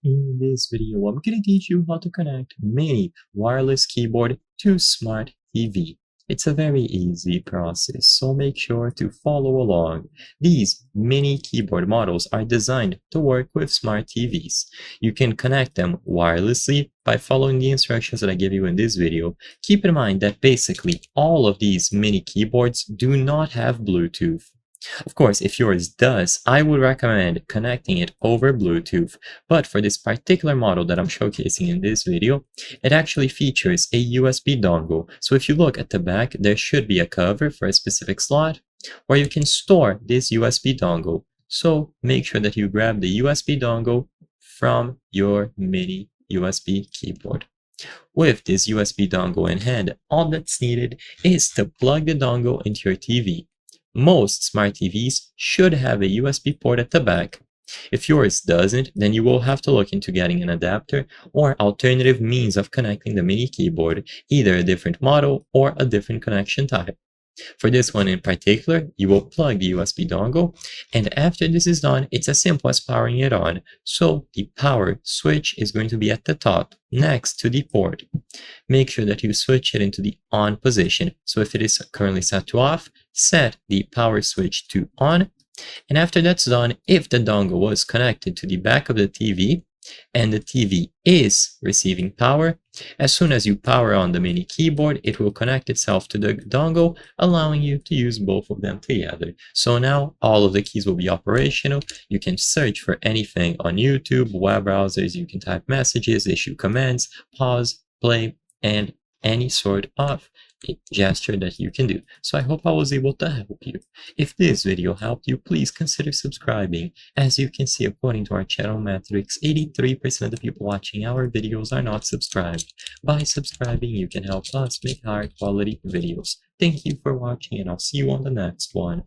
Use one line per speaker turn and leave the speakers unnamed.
In this video, I'm going to teach you how to connect mini wireless keyboard to smart TV. It's a very easy process, so make sure to follow along. These mini keyboard models are designed to work with smart TVs. You can connect them wirelessly by following the instructions that I give you in this video. Keep in mind that basically all of these mini keyboards do not have Bluetooth. Of course, if yours does, I would recommend connecting it over Bluetooth, but for this particular model that I'm showcasing in this video, it actually features a USB dongle. So if you look at the back, there should be a cover for a specific slot where you can store this USB dongle. So make sure that you grab the USB dongle from your mini USB keyboard. With this USB dongle in hand, all that's needed is to plug the dongle into your TV. Most smart TVs should have a USB port at the back. If yours doesn't, then you will have to look into getting an adapter or alternative means of connecting the mini keyboard, either a different model or a different connection type. For this one in particular, you will plug the USB dongle, and after this is done, it's as simple as powering it on. So the power switch is going to be at the top, next to the port. Make sure that you switch it into the on position. So if it is currently set to off, set the power switch to on. And after that's done, if the dongle was connected to the back of the TV, and the TV is receiving power, as soon as you power on the mini keyboard, it will connect itself to the dongle, allowing you to use both of them together. So now all of the keys will be operational. You can search for anything on YouTube, web browsers, you can type messages, issue commands, pause, play, and any sort of gesture that you can do. So I hope I was able to help you. If this video helped you, please consider subscribing. As you can see, according to our channel metrics, 83% of the people watching our videos are not subscribed. By subscribing, you can help us make higher quality videos. Thank you for watching, and I'll see you on the next one.